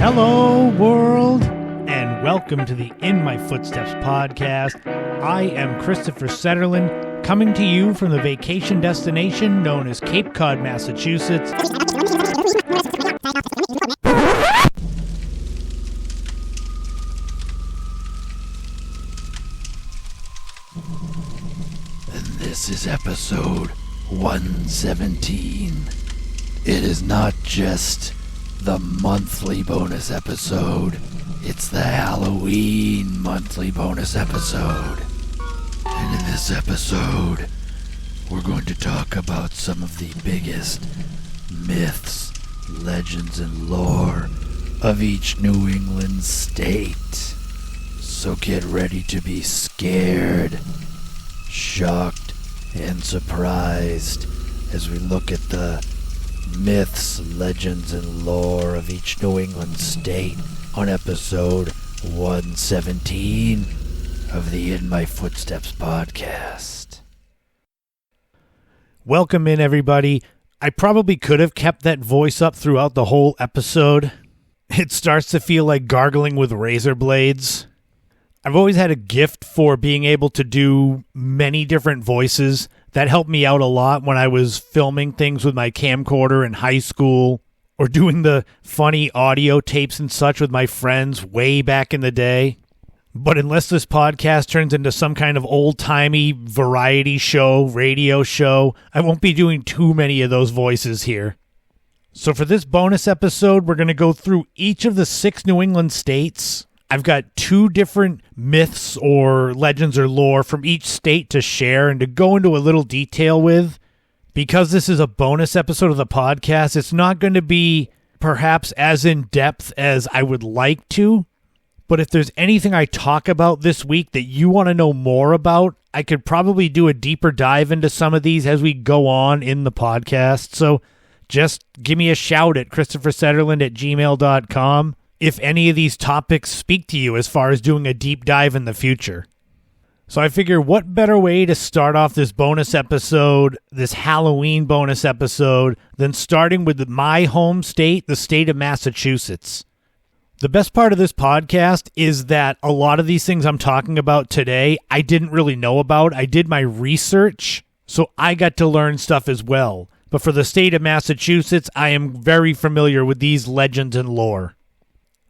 Hello, world, and welcome to the In My Footsteps podcast. I am Christopher Setterlin, coming to you from the vacation destination known as Cape Cod, Massachusetts. And this is episode 117. It is not just the monthly bonus episode, it's the Halloween monthly bonus episode. And in this episode, we're going to talk about some of the biggest myths, legends, and lore of each New England state. So get ready to be scared, shocked, and surprised as we look at the myths, legends, and lore of each New England state on episode 117 of the In My Footsteps podcast. Welcome in, everybody. I probably could have kept that voice up throughout the whole episode. It starts to feel like gargling with razor blades. I've always had a gift for being able to do many different voices. That helped me out a lot when I was filming things with my camcorder in high school or doing the funny audio tapes and such with my friends way back in the day. But unless this podcast turns into some kind of old-timey variety show, radio show, I won't be doing too many of those voices here. So for this bonus episode, we're going to go through each of the 6 New England states. I've got 2 different myths or legends or lore from each state to share and to go into a little detail with. Because this is a bonus episode of the podcast, it's not going to be perhaps as in-depth as I would like to. But if there's anything I talk about this week that you want to know more about, I could probably do a deeper dive into some of these as we go on in the podcast. So just give me a shout at christophersetterland@gmail.com. if any of these topics speak to you as far as doing a deep dive in the future. So I figure what better way to start off this bonus episode, this Halloween bonus episode, than starting with my home state, the state of Massachusetts. The best part of this podcast is that a lot of these things I'm talking about today, I didn't really know about. I did my research, so I got to learn stuff as well. But for the state of Massachusetts, I am very familiar with these legends and lore.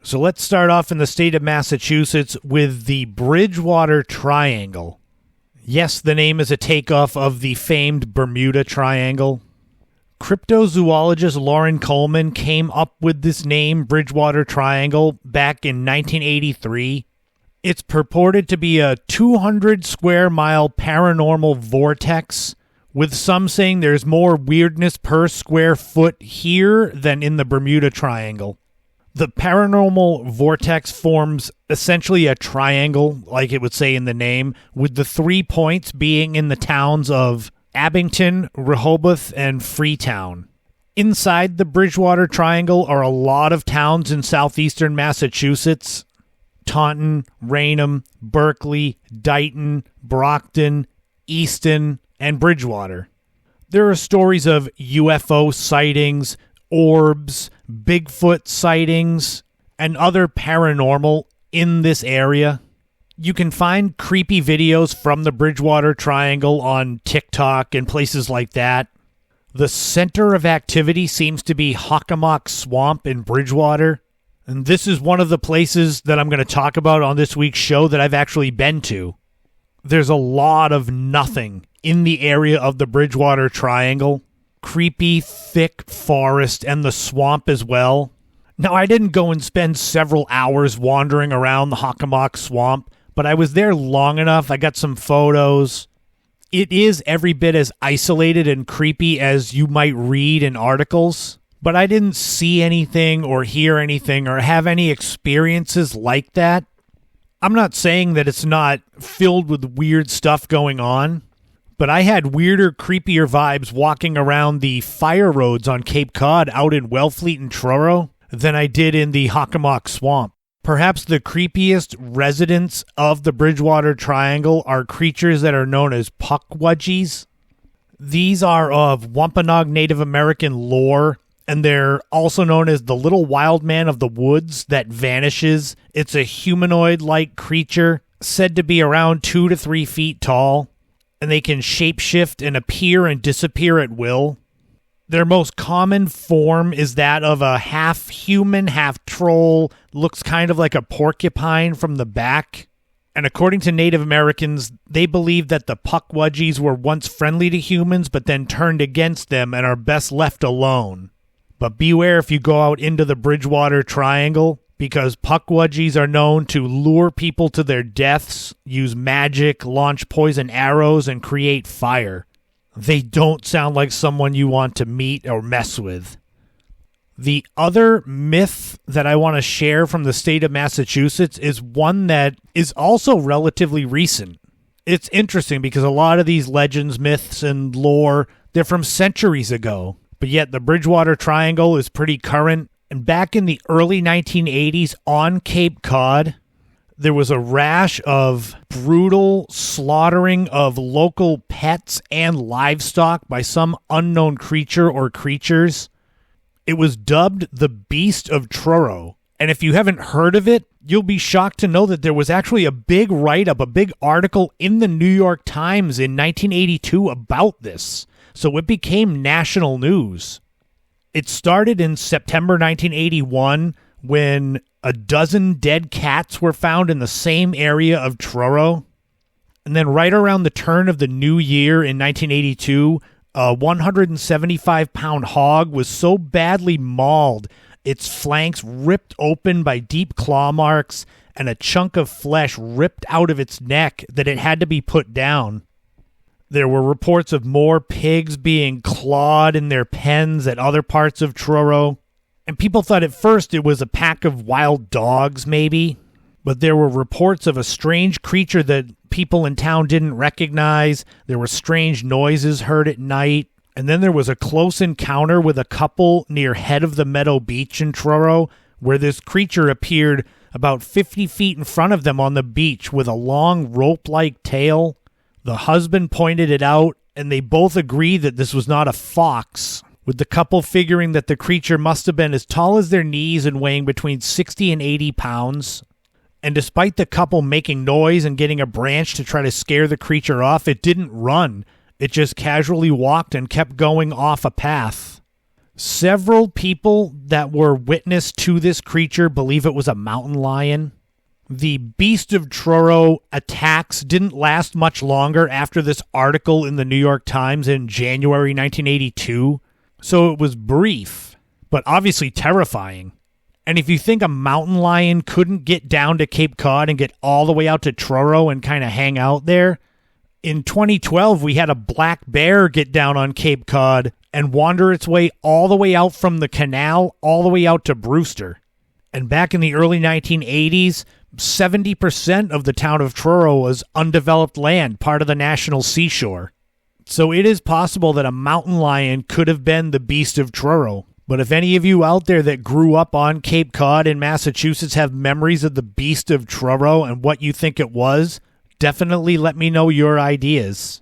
So let's start off in the state of Massachusetts with the Bridgewater Triangle. Yes, the name is a takeoff of the famed Bermuda Triangle. Cryptozoologist Lauren Coleman came up with this name, Bridgewater Triangle, back in 1983. It's purported to be a 200 square mile paranormal vortex, with some saying there's more weirdness per square foot here than in the Bermuda Triangle. The paranormal vortex forms essentially a triangle, like it would say in the name, with the 3 points being in the towns of Abington, Rehoboth, and Freetown. Inside the Bridgewater Triangle are a lot of towns in southeastern Massachusetts: Taunton, Raynham, Berkeley, Dighton, Brockton, Easton, and Bridgewater. There are stories of UFO sightings, orbs, Bigfoot sightings, and other paranormal in this area. You can find creepy videos from the Bridgewater Triangle on TikTok and places like that. The center of activity seems to be Hockomock Swamp in Bridgewater, and this is one of the places that I'm going to talk about on this week's show that I've actually been to. There's a lot of nothing in the area of the Bridgewater Triangle. Creepy, thick forest, and the swamp as well. Now, I didn't go and spend several hours wandering around the Hockomock Swamp, but I was there long enough. I got some photos. It is every bit as isolated and creepy as you might read in articles, but I didn't see anything or hear anything or have any experiences like that. I'm not saying that it's not filled with weird stuff going on, but I had weirder, creepier vibes walking around the fire roads on Cape Cod out in Wellfleet and Truro than I did in the Hockomock Swamp. Perhaps the creepiest residents of the Bridgewater Triangle are creatures that are known as Pukwudgies. These are of Wampanoag Native American lore And they're also known as the little wild man of the woods that vanishes. It's a humanoid-like creature, said to be around 2 to 3 feet tall, and they can shapeshift and appear and disappear at will. Their most common form is that of a half-human, half-troll, looks kind of like a porcupine from the back. And according to Native Americans, they believe that the Pukwudgies were once friendly to humans but then turned against them and are best left alone. But beware if you go out into the Bridgewater Triangle, because Pukwudgies are known to lure people to their deaths, use magic, launch poison arrows, and create fire. They don't sound like someone you want to meet or mess with. The other myth that I want to share from the state of Massachusetts is one that is also relatively recent. It's interesting because a lot of these legends, myths, and lore, they're from centuries ago. But yet the Bridgewater Triangle is pretty current. And back in the early 1980s on Cape Cod, there was a rash of brutal slaughtering of local pets and livestock by some unknown creature or creatures. It was dubbed the Beast of Truro. And if you haven't heard of it, you'll be shocked to know that there was actually a big write-up, a big article in the New York Times in 1982 about this. So it became national news. It started in September 1981 when a dozen dead cats were found in the same area of Truro. And then right around the turn of the new year in 1982, a 175-pound hog was so badly mauled, its flanks ripped open by deep claw marks and a chunk of flesh ripped out of its neck that it had to be put down. There were reports of more pigs being clawed in their pens at other parts of Truro. And people thought at first it was a pack of wild dogs, maybe. But there were reports of a strange creature that people in town didn't recognize. There were strange noises heard at night. And then there was a close encounter with a couple near Head of the Meadow Beach in Truro, where this creature appeared about 50 feet in front of them on the beach with a long rope-like tail. The husband pointed it out, and they both agreed that this was not a fox, with the couple figuring that the creature must have been as tall as their knees and weighing between 60 and 80 pounds. And despite the couple making noise and getting a branch to try to scare the creature off, it didn't run. It just casually walked and kept going off a path. Several people that were witness to this creature believe it was a mountain lion. The Beast of Truro attacks didn't last much longer after this article in the New York Times in January 1982, so it was brief, but obviously terrifying. And if you think a mountain lion couldn't get down to Cape Cod and get all the way out to Truro and kind of hang out there, in 2012 we had a black bear get down on Cape Cod and wander its way all the way out from the canal all the way out to Brewster. And back in the early 1980s, 70% of the town of Truro was undeveloped land, part of the national seashore. So it is possible that a mountain lion could have been the Beast of Truro. But if any of you out there that grew up on Cape Cod in Massachusetts have memories of the Beast of Truro and what you think it was, definitely let me know your ideas.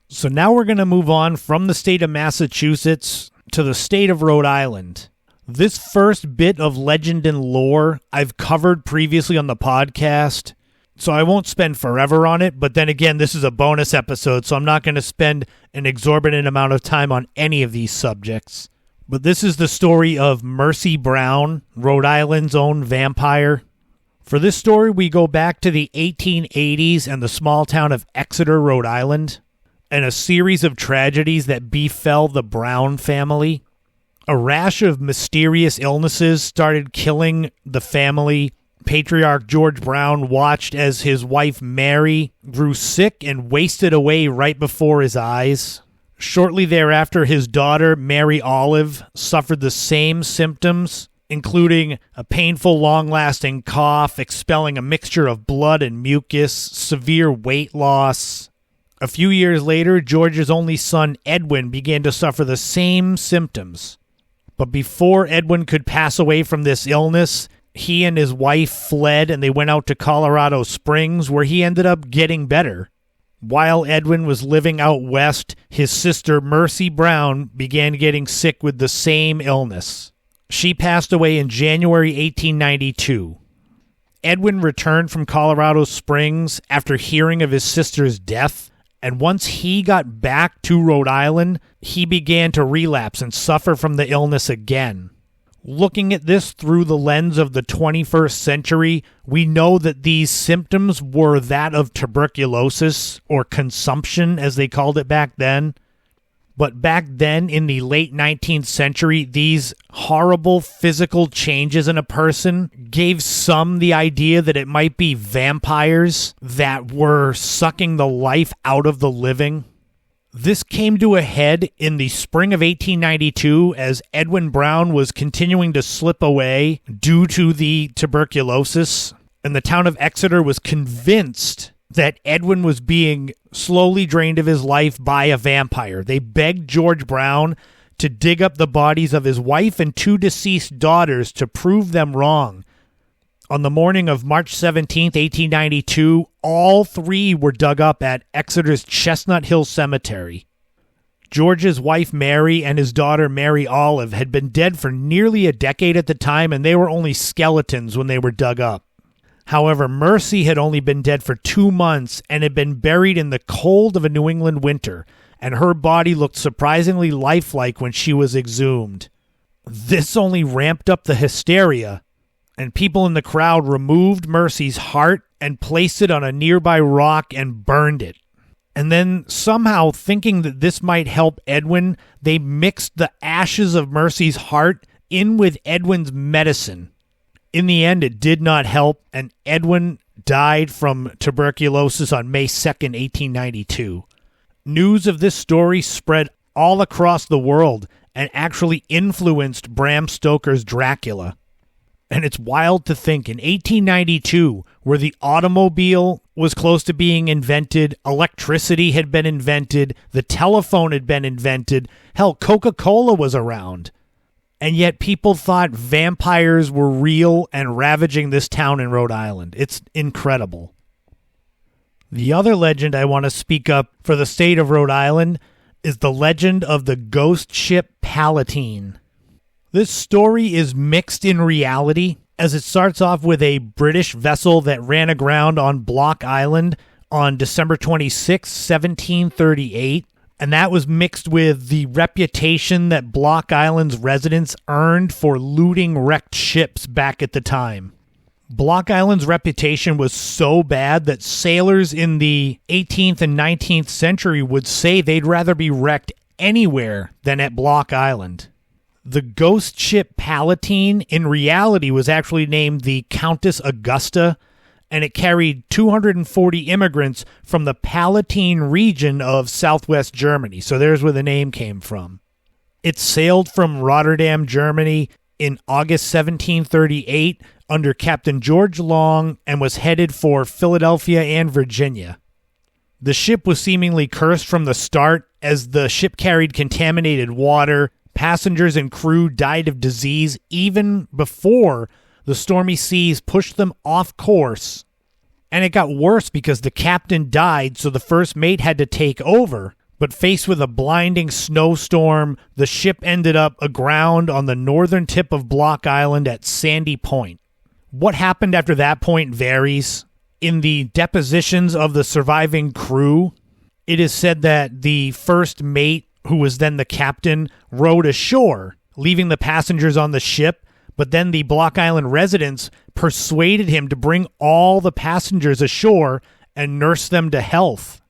So now we're going to move on from the state of Massachusetts to the state of Rhode Island. This first bit of legend and lore I've covered previously on the podcast, so I won't spend forever on it, but then again, this is a bonus episode, so I'm not going to spend an exorbitant amount of time on any of these subjects. But this is the story of Mercy Brown, Rhode Island's own vampire. For this story, we go back to the 1880s and the small town of Exeter, Rhode Island, and a series of tragedies that befell the Brown family. A rash of mysterious illnesses started killing the family. Patriarch George Brown watched as his wife Mary grew sick and wasted away right before his eyes. Shortly thereafter, his daughter Mary Olive suffered the same symptoms, including a painful, long-lasting cough, expelling a mixture of blood and mucus, severe weight loss. A few years later, George's only son Edwin began to suffer the same symptoms. But before Edwin could pass away from this illness, he and his wife fled and they went out to Colorado Springs, where he ended up getting better. While Edwin was living out west, his sister Mercy Brown began getting sick with the same illness. She passed away in January 1892. Edwin returned from Colorado Springs after hearing of his sister's death, and once he got back to Rhode Island, he began to relapse and suffer from the illness again. Looking at this through the lens of the 21st century, we know that these symptoms were that of tuberculosis, or consumption as they called it back then. But back then, in the late 19th century, these horrible physical changes in a person gave some the idea that it might be vampires that were sucking the life out of the living. This came to a head in the spring of 1892 as Edwin Brown was continuing to slip away due to the tuberculosis, and the town of Exeter was convinced that Edwin was being slowly drained of his life by a vampire. They begged George Brown to dig up the bodies of his wife and 2 deceased daughters to prove them wrong. On the morning of March 17, 1892, all 3 were dug up at Exeter's Chestnut Hill Cemetery. George's wife Mary and his daughter Mary Olive had been dead for nearly a decade at the time, and they were only skeletons when they were dug up. However, Mercy had only been dead for 2 months and had been buried in the cold of a New England winter, and her body looked surprisingly lifelike when she was exhumed. This only ramped up the hysteria, and people in the crowd removed Mercy's heart and placed it on a nearby rock and burned it. And then, somehow thinking that this might help Edwin, they mixed the ashes of Mercy's heart in with Edwin's medicine. In the end, it did not help, and Edwin died from tuberculosis on May 2nd, 1892. News of this story spread all across the world and actually influenced Bram Stoker's Dracula. And it's wild to think, in 1892, where the automobile was close to being invented, electricity had been invented, the telephone had been invented, hell, Coca-Cola was around. And yet people thought vampires were real and ravaging this town in Rhode Island. It's incredible. The other legend I want to speak up for the state of Rhode Island is the legend of the ghost ship Palatine. This story is mixed in reality, as it starts off with a British vessel that ran aground on Block Island on December 26, 1738, and that was mixed with the reputation that Block Island's residents earned for looting wrecked ships back at the time. Block Island's reputation was so bad that sailors in the 18th and 19th century would say they'd rather be wrecked anywhere than at Block Island. The ghost ship Palatine, in reality, was actually named the Countess Augusta, and it carried 240 immigrants from the Palatine region of southwest Germany. So there's where the name came from. It sailed from Rotterdam, Germany in August 1738 under Captain George Long and was headed for Philadelphia and Virginia. The ship was seemingly cursed from the start, as the ship carried contaminated water. Passengers and crew died of disease even before the stormy seas pushed them off course. And it got worse because the captain died, so the first mate had to take over. But faced with a blinding snowstorm, the ship ended up aground on the northern tip of Block Island at Sandy Point. What happened after that point varies. In the depositions of the surviving crew, it is said that the first mate, who was then the captain, rowed ashore, leaving the passengers on the ship, but then the Block Island residents persuaded him to bring all the passengers ashore and nurse them to health.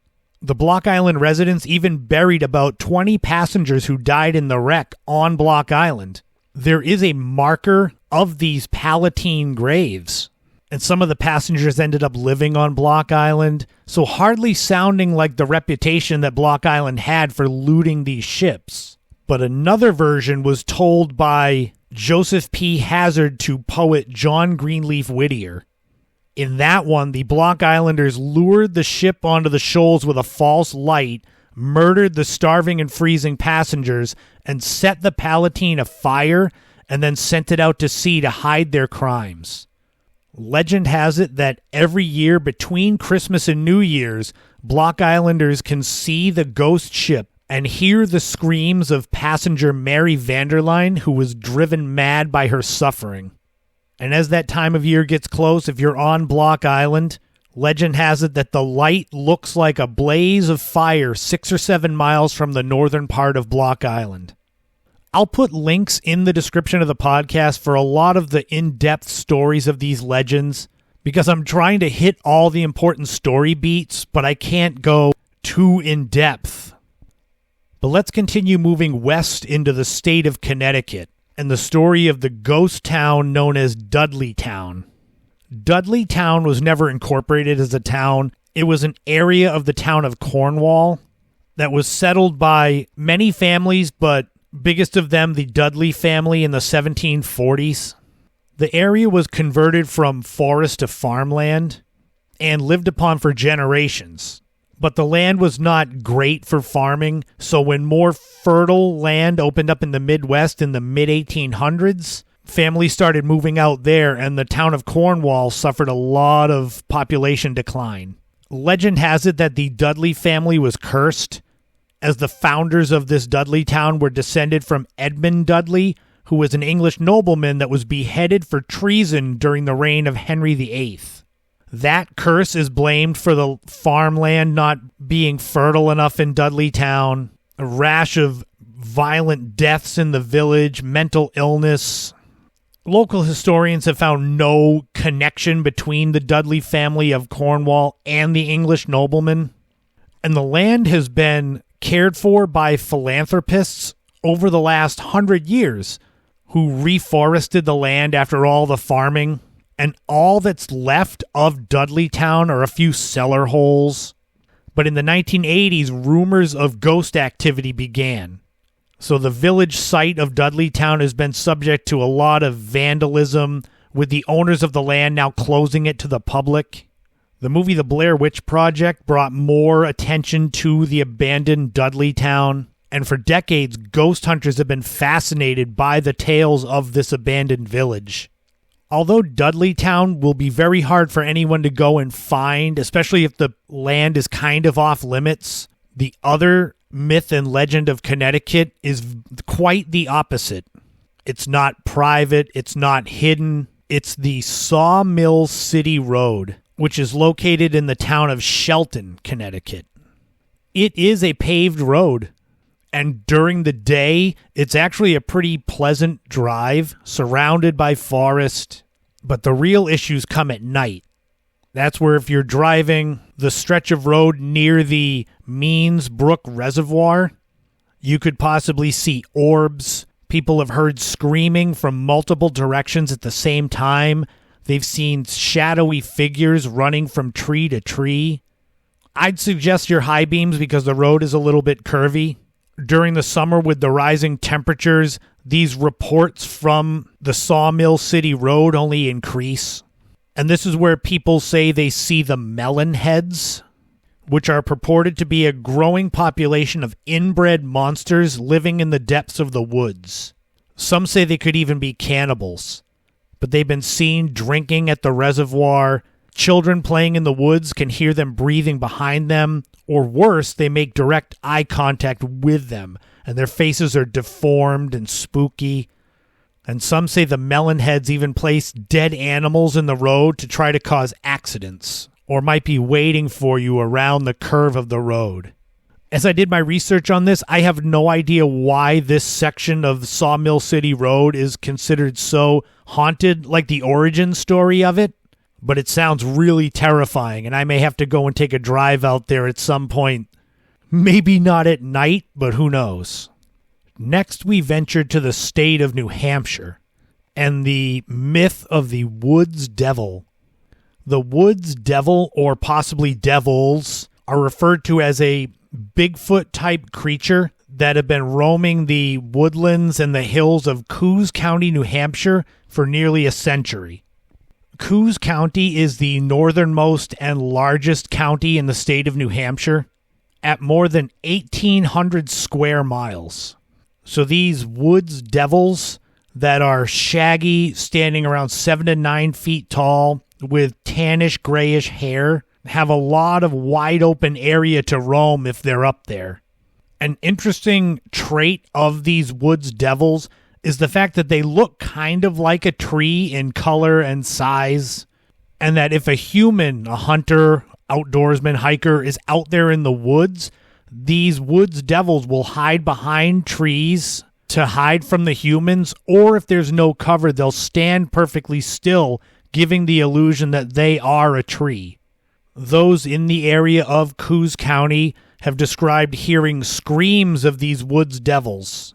The Block Island residents even buried about 20 passengers who died in the wreck on Block Island. There is a marker of these Palatine graves, and some of the passengers ended up living on Block Island, so hardly sounding like the reputation that Block Island had for looting these ships. But another version was told by Joseph P. Hazard to poet John Greenleaf Whittier. In that one, the Block Islanders lured the ship onto the shoals with a false light, murdered the starving and freezing passengers, and set the Palatine afire, and then sent it out to sea to hide their crimes. Legend has it that every year between Christmas and New Year's, Block Islanders can see the ghost ship and hear the screams of passenger Mary Vanderline, who was driven mad by her suffering. And as that time of year gets close, if you're on Block Island, legend has it that the light looks like a blaze of fire 6 or 7 miles from the northern part of Block Island. I'll put links in the description of the podcast for a lot of the in-depth stories of these legends, because I'm trying to hit all the important story beats, but I can't go too in-depth. But let's continue moving west into the state of Connecticut and the story of the ghost town known as Dudleytown. Dudleytown was never incorporated as a town. It was an area of the town of Cornwall that was settled by many families, but biggest of them, the Dudley family in the 1740s. The area was converted from forest to farmland and lived upon for generations. But the land was not great for farming, so when more fertile land opened up in the Midwest in the mid-1800s, families started moving out there, and the town of Cornwall suffered a lot of population decline. Legend has it that the Dudley family was cursed, as the founders of this Dudleytown were descended from Edmund Dudley, who was an English nobleman that was beheaded for treason during the reign of Henry VIII. That curse is blamed for the farmland not being fertile enough in Dudleytown, a rash of violent deaths in the village, mental illness. Local historians have found no connection between the Dudley family of Cornwall and the English nobleman, and the land has been cared for by philanthropists over the last 100 years who reforested the land after all the farming, and all that's left of Dudleytown are a few cellar holes. But in the 1980s, rumors of ghost activity began. So the village site of Dudleytown has been subject to a lot of vandalism, with the owners of the land now closing it to the public. The movie The Blair Witch Project brought more attention to the abandoned Dudleytown, and for decades, ghost hunters have been fascinated by the tales of this abandoned village. Although Dudleytown will be very hard for anyone to go and find, especially if the land is kind of off limits, the other myth and legend of Connecticut is quite the opposite. It's not private, it's not hidden, it's the Sawmill City Road, which is located in the town of Shelton, Connecticut. It is a paved road, and during the day, it's actually a pretty pleasant drive, surrounded by forest, but the real issues come at night. That's where if you're driving the stretch of road near the Means Brook Reservoir, you could possibly see orbs. People have heard screaming from multiple directions at the same time. They've seen shadowy figures running from tree to tree. I'd suggest your high beams because the road is a little bit curvy. During the summer with the rising temperatures, these reports from the Sawmill City Road only increase. And this is where people say they see the melon heads, which are purported to be a growing population of inbred monsters living in the depths of the woods. Some say they could even be cannibals. But they've been seen drinking at the reservoir. Children playing in the woods can hear them breathing behind them, or worse, they make direct eye contact with them, and their faces are deformed and spooky. And some say the melonheads even place dead animals in the road to try to cause accidents, or might be waiting for you around the curve of the road. As I did my research on this, I have no idea why this section of Sawmill City Road is considered so haunted, like the origin story of it, but it sounds really terrifying, and I may have to go and take a drive out there at some point. Maybe not at night, but who knows. Next, we ventured to the state of New Hampshire and the myth of the Woods Devil. The Woods Devil, or possibly devils, are referred to as a Bigfoot-type creature that have been roaming the woodlands and the hills of Coos County, New Hampshire for nearly a century. Coos County is the northernmost and largest county in the state of New Hampshire at more than 1,800 square miles. So these woods devils that are shaggy, standing around 7 to 9 feet tall, with tannish grayish hair have a lot of wide open area to roam if they're up there. An interesting trait of these woods devils is the fact that they look kind of like a tree in color and size, and that if a human, a hunter, outdoorsman, hiker, is out there in the woods, these woods devils will hide behind trees to hide from the humans, or if there's no cover, they'll stand perfectly still, giving the illusion that they are a tree. Those in the area of Coos County have described hearing screams of these woods devils.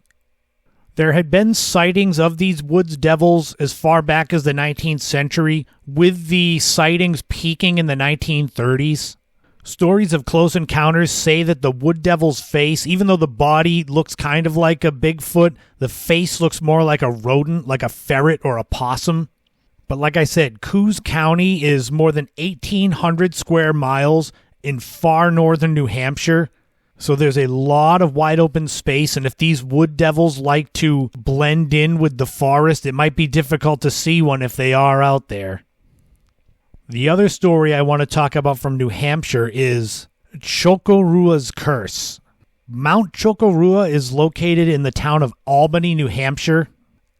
There had been sightings of these woods devils as far back as the 19th century, with the sightings peaking in the 1930s. Stories of close encounters say that the wood devil's face, even though the body looks kind of like a Bigfoot, the face looks more like a rodent, like a ferret or a possum. But like I said, Coos County is more than 1,800 square miles in far northern New Hampshire. So there's a lot of wide open space, and if these wood devils like to blend in with the forest, it might be difficult to see one if they are out there. The other story I want to talk about from New Hampshire is Chocorua's curse. Mount Chocorua is located in the town of Albany, New Hampshire,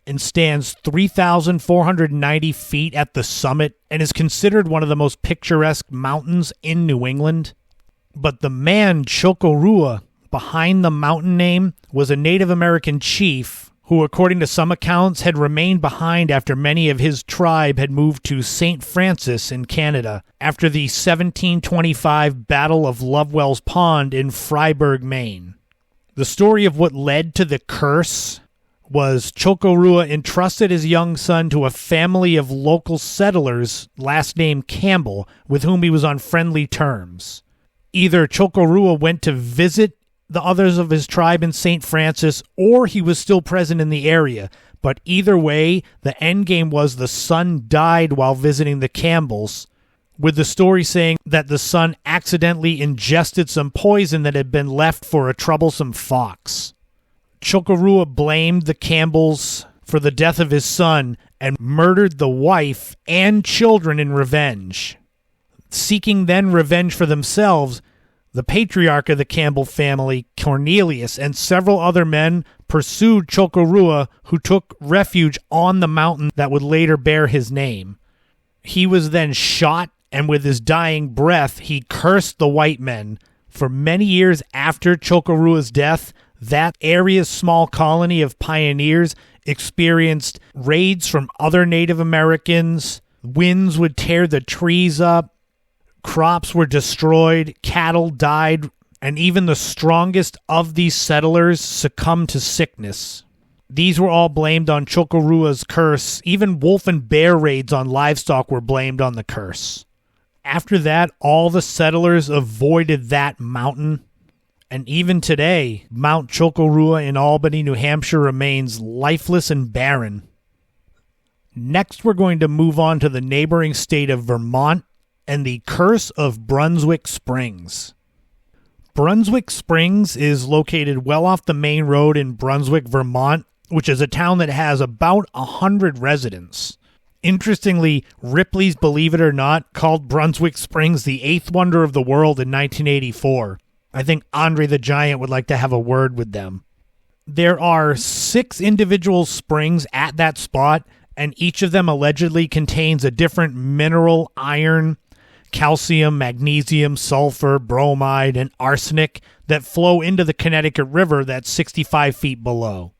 and stands 3,490 feet at the summit and is considered one of the most picturesque mountains in New England. But the man Chocorua behind the mountain name was a Native American chief who, according to some accounts, had remained behind after many of his tribe had moved to St. Francis in Canada after the 1725 Battle of Lovewell's Pond in Fryeburg, Maine. The story of what led to the curse was Chocorua entrusted his young son to a family of local settlers, last name Campbell, with whom he was on friendly terms. Either Chocorua went to visit the others of his tribe in St. Francis, or he was still present in the area. But either way, the endgame was the son died while visiting the Campbells, with the story saying that the son accidentally ingested some poison that had been left for a troublesome fox. Chocorua blamed the Campbells for the death of his son and murdered the wife and children in revenge. Seeking then revenge for themselves, the patriarch of the Campbell family, Cornelius, and several other men pursued Chocorua, who took refuge on the mountain that would later bear his name. He was then shot, and with his dying breath, he cursed the white men. For many years after Chocorua's death, that area's small colony of pioneers experienced raids from other Native Americans. Winds would tear the trees up. Crops were destroyed, cattle died, and even the strongest of these settlers succumbed to sickness. These were all blamed on Chocorua's curse. Even wolf and bear raids on livestock were blamed on the curse. After that, all the settlers avoided that mountain. And even today, Mount Chocorua in Albany, New Hampshire remains lifeless and barren. Next, we're going to move on to the neighboring state of Vermont and the curse of Brunswick Springs. Brunswick Springs is located well off the main road in Brunswick, Vermont, which is a town that has about 100 residents. Interestingly, Ripley's Believe It or Not called Brunswick Springs the 8th wonder of the world in 1984. I think Andre the Giant would like to have a word with them. There are 6 individual springs at that spot, and each of them allegedly contains a different mineral, iron, calcium, magnesium, sulfur, bromide, and arsenic that flow into the Connecticut River that's 65 feet below.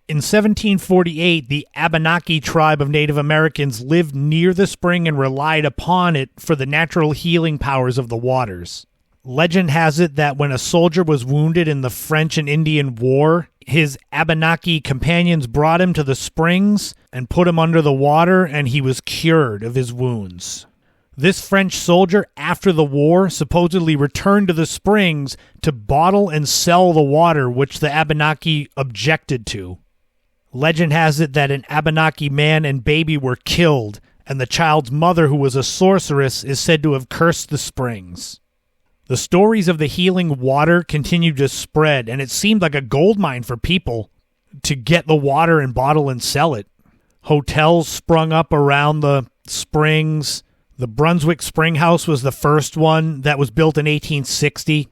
In 1748, the Abenaki tribe of Native Americans lived near the spring and relied upon it for the natural healing powers of the waters. Legend has it that when a soldier was wounded in the French and Indian War, his Abenaki companions brought him to the springs and put him under the water, and he was cured of his wounds. This French soldier, after the war, supposedly returned to the springs to bottle and sell the water, which the Abenaki objected to. Legend has it that an Abenaki man and baby were killed, and the child's mother, who was a sorceress, is said to have cursed the springs. The stories of the healing water continued to spread, and it seemed like a goldmine for people to get the water and bottle and sell it. Hotels sprung up around the springs. The Brunswick Spring House was the first one that was built in 1860.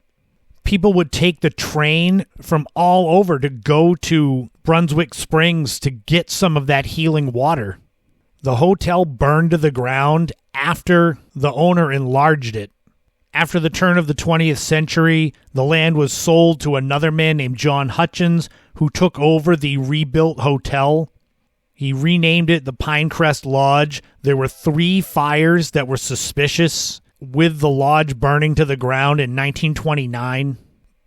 People would take the train from all over to go to Brunswick Springs to get some of that healing water. The hotel burned to the ground after the owner enlarged it. After the turn of the 20th century, the land was sold to another man named John Hutchins, who took over the rebuilt hotel. He renamed it the Pinecrest Lodge. There were 3 fires that were suspicious, with the lodge burning to the ground in 1929.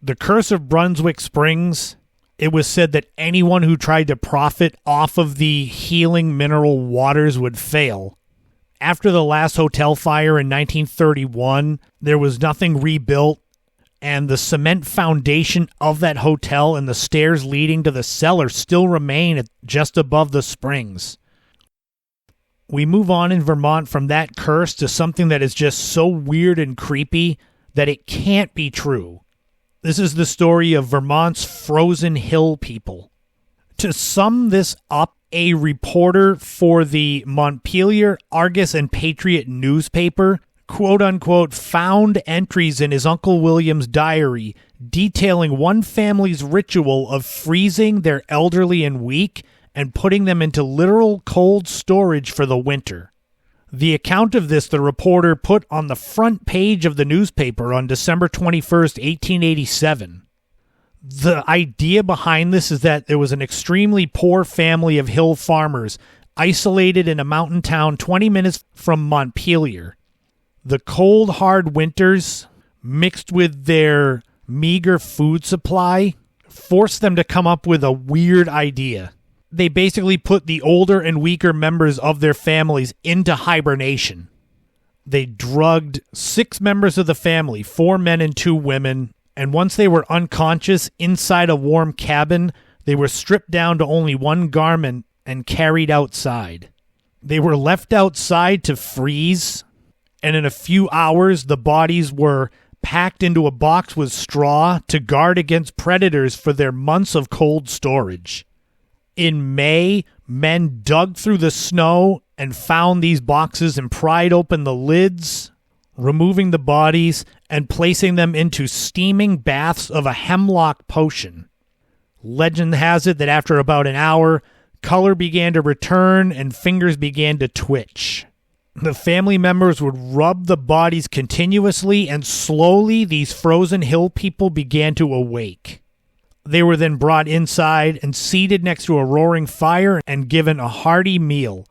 The curse of Brunswick Springs, it was said that anyone who tried to profit off of the healing mineral waters would fail. After the last hotel fire in 1931, there was nothing rebuilt, and the cement foundation of that hotel and the stairs leading to the cellar still remain just above the springs. We move on in Vermont from that curse to something that is just so weird and creepy that it can't be true. This is the story of Vermont's frozen hill people. To sum this up, a reporter for the Montpelier Argus and Patriot newspaper, quote-unquote, found entries in his Uncle William's diary detailing one family's ritual of freezing their elderly and weak and putting them into literal cold storage for the winter. The account of this the reporter put on the front page of the newspaper on December 21st, 1887. The idea behind this is that there was an extremely poor family of hill farmers isolated in a mountain town 20 minutes from Montpelier. The cold, hard winters, mixed with their meager food supply, forced them to come up with a weird idea. They basically put the older and weaker members of their families into hibernation. They drugged 6 members of the family, 4 men and 2 women, and once they were unconscious inside a warm cabin, they were stripped down to only 1 garment and carried outside. They were left outside to freeze, and in a few hours, the bodies were packed into a box with straw to guard against predators for their months of cold storage. In May, men dug through the snow and found these boxes and pried open the lids, removing the bodies and placing them into steaming baths of a hemlock potion. Legend has it that after about an hour, color began to return and fingers began to twitch. The family members would rub the bodies continuously, and slowly these frozen hill people began to awake. They were then brought inside and seated next to a roaring fire and given a hearty meal.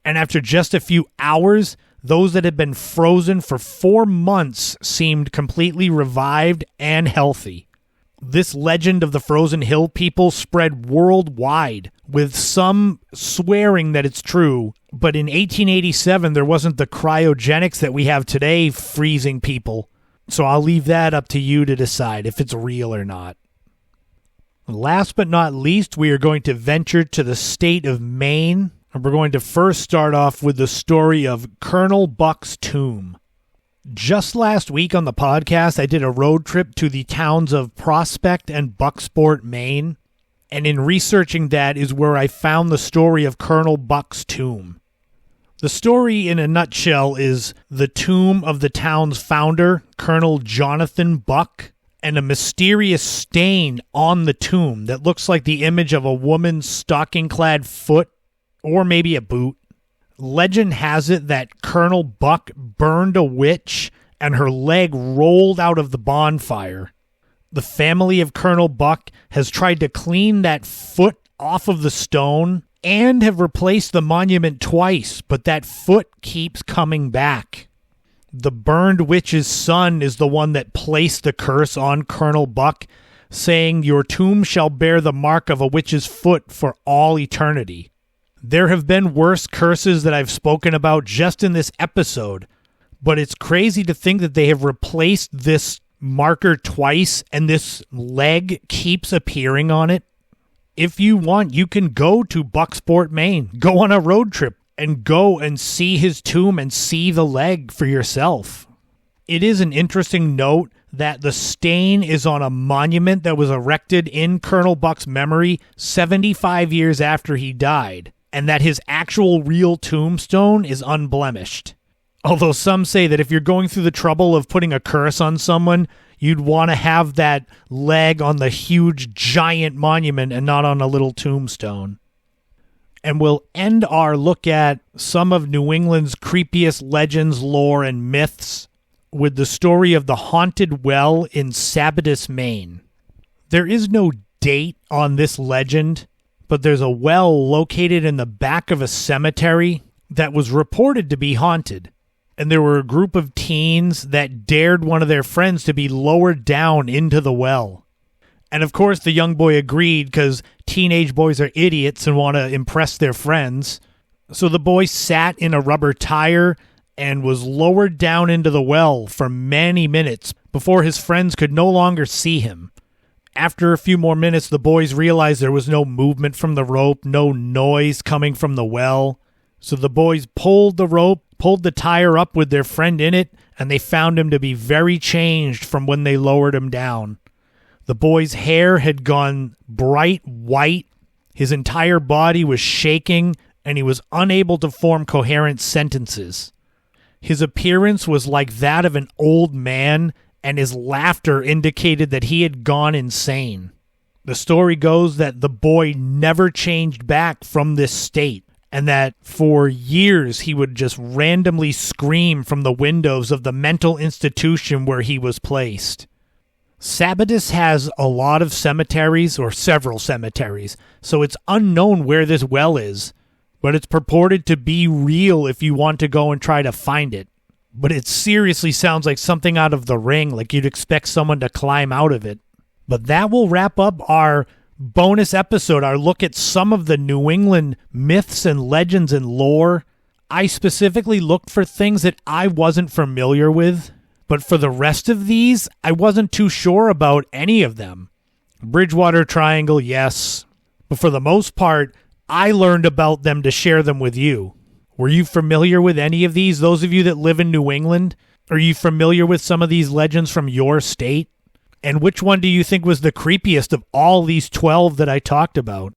And after just a few hours, those that had been frozen for 4 months seemed completely revived and healthy. This legend of the frozen hill people spread worldwide, with some swearing that it's true. But in 1887, there wasn't the cryogenics that we have today freezing people. So I'll leave that up to you to decide if it's real or not. Last but not least, we are going to venture to the state of Maine. And we're going to first start off with the story of Colonel Buck's tomb. Just last week on the podcast, I did a road trip to the towns of Prospect and Bucksport, Maine. And in researching that is where I found the story of Colonel Buck's tomb. The story in a nutshell is the tomb of the town's founder, Colonel Jonathan Buck, and a mysterious stain on the tomb that looks like the image of a woman's stocking-clad foot or maybe a boot. Legend has it that Colonel Buck burned a witch and her leg rolled out of the bonfire. The family of Colonel Buck has tried to clean that foot off of the stone and have replaced the monument twice, but that foot keeps coming back. The burned witch's son is the one that placed the curse on Colonel Buck, saying, "Your tomb shall bear the mark of a witch's foot for all eternity." There have been worse curses that I've spoken about just in this episode, but it's crazy to think that they have replaced this marker twice and this leg keeps appearing on it. If you want, you can go to Bucksport, Maine. Go on a road trip and go and see his tomb and see the leg for yourself. It is an interesting note that the stain is on a monument that was erected in Colonel Buck's memory 75 years after he died, and that his actual real tombstone is unblemished. Although some say that if you're going through the trouble of putting a curse on someone, you'd want to have that leg on the huge giant monument and not on a little tombstone. And we'll end our look at some of New England's creepiest legends, lore, and myths with the story of the haunted well in Sabattus, Maine. There is no date on this legend, but there's a well located in the back of a cemetery that was reported to be haunted. And there were a group of teens that dared one of their friends to be lowered down into the well. And of course the young boy agreed because teenage boys are idiots and want to impress their friends. So the boy sat in a rubber tire and was lowered down into the well for many minutes before his friends could no longer see him. After a few more minutes, the boys realized there was no movement from the rope, no noise coming from the well. So the boys pulled the rope, pulled the tire up with their friend in it, and they found him to be very changed from when they lowered him down. The boy's hair had gone bright white, his entire body was shaking, and he was unable to form coherent sentences. His appearance was like that of an old man, and his laughter indicated that he had gone insane. The story goes that the boy never changed back from this state, and that for years he would just randomly scream from the windows of the mental institution where he was placed. Sabattus has a lot of cemeteries, or several cemeteries, so it's unknown where this well is, but it's purported to be real if you want to go and try to find it. But it seriously sounds like something out of The Ring, like you'd expect someone to climb out of it. But that will wrap up our bonus episode, our look at some of the New England myths and legends and lore. I specifically looked for things that I wasn't familiar with, but for the rest of these, I wasn't too sure about any of them. Bridgewater Triangle, yes, but for the most part, I learned about them to share them with you. Were you familiar with any of these? Those of you that live in New England, are you familiar with some of these legends from your state? And which one do you think was the creepiest of all these 12 that I talked about?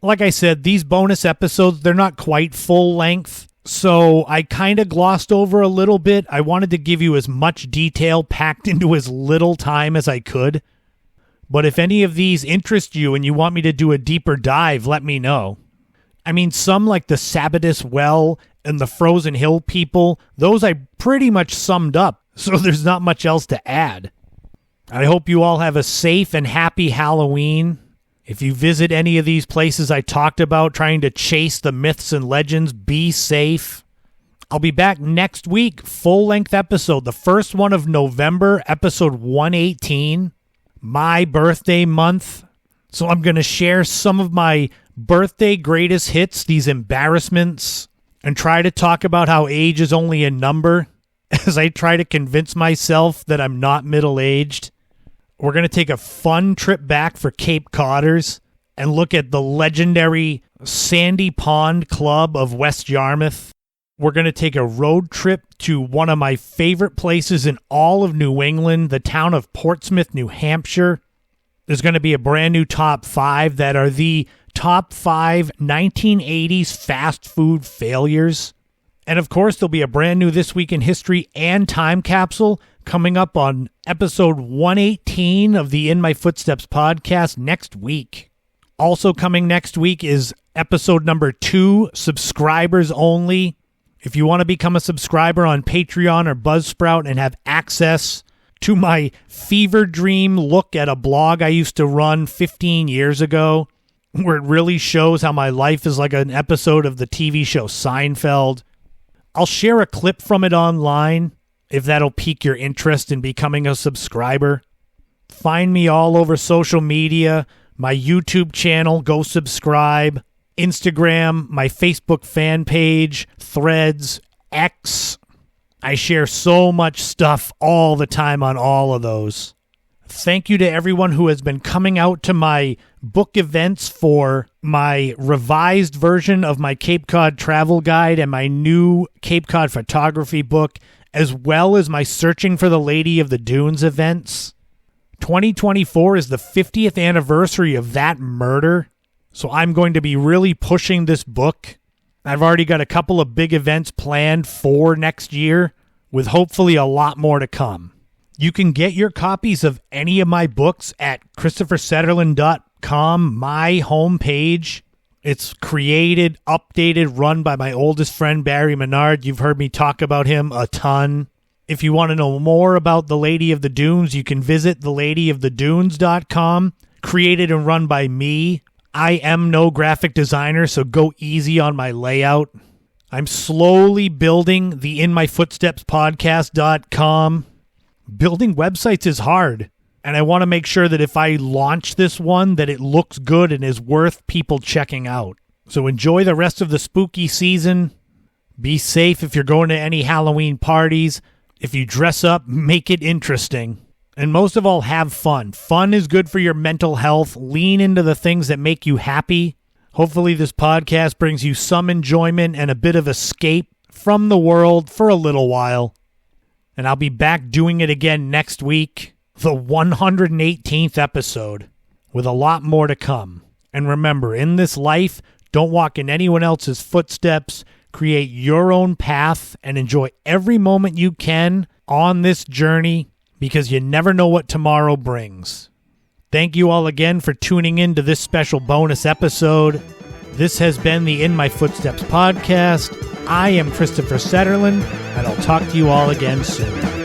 Like I said, these bonus episodes, they're not quite full length, so I kind of glossed over a little bit. I wanted to give you as much detail packed into as little time as I could. But if any of these interest you and you want me to do a deeper dive, let me know. I mean, some like the Sabattus Well and the Frozen Hill people, those I pretty much summed up, so there's not much else to add. I hope you all have a safe and happy Halloween. If you visit any of these places I talked about trying to chase the myths and legends, be safe. I'll be back next week, full-length episode, the first one of November, episode 118, my birthday month. So I'm going to share some of my birthday greatest hits, these embarrassments, and try to talk about how age is only a number as I try to convince myself that I'm not middle-aged. We're going to take a fun trip back for Cape Codders and look at the legendary Sandy Pond Club of West Yarmouth. We're going to take a road trip to one of my favorite places in all of New England, the town of Portsmouth, New Hampshire. There's going to be a brand new top 5 that are the top 5 1980s fast food failures. And of course, there'll be a brand new This Week in History and Time Capsule coming up on episode 118 of the In My Footsteps podcast next week. Also coming next week is episode number 2, subscribers only. If you want to become a subscriber on Patreon or Buzzsprout and have access to my fever dream look at a blog I used to run 15 years ago, where it really shows how my life is like an episode of the TV show Seinfeld, I'll share a clip from it online if that'll pique your interest in becoming a subscriber. Find me all over social media, my YouTube channel, go subscribe, Instagram, my Facebook fan page, Threads, X. I share so much stuff all the time on all of those. Thank you to everyone who has been coming out to my book events for my revised version of my Cape Cod travel guide and my new Cape Cod photography book, as well as my Searching for the Lady of the Dunes events. 2024 is the 50th anniversary of that murder, so I'm going to be really pushing this book. I've already got a couple of big events planned for next year, with hopefully a lot more to come. You can get your copies of any of my books at ChristopherSetterland.com, my homepage. It's created, updated, run by my oldest friend, Barry Menard. You've heard me talk about him a ton. If you want to know more about The Lady of the Dunes, you can visit theladyofthedunes.com, created and run by me. I am no graphic designer, so go easy on my layout. I'm slowly building the InMyFootstepsPodcast.com. Building websites is hard, and I want to make sure that if I launch this one, that it looks good and is worth people checking out. So enjoy the rest of the spooky season. Be safe if you're going to any Halloween parties. If you dress up, make it interesting. And most of all, have fun. Fun is good for your mental health. Lean into the things that make you happy. Hopefully this podcast brings you some enjoyment and a bit of escape from the world for a little while. And I'll be back doing it again next week, the 118th episode, with a lot more to come. And remember, in this life, don't walk in anyone else's footsteps. Create your own path and enjoy every moment you can on this journey, because you never know what tomorrow brings. Thank you all again for tuning in to this special bonus episode. This has been the In My Footsteps podcast. I am Christopher Setterland, and I'll talk to you all again soon.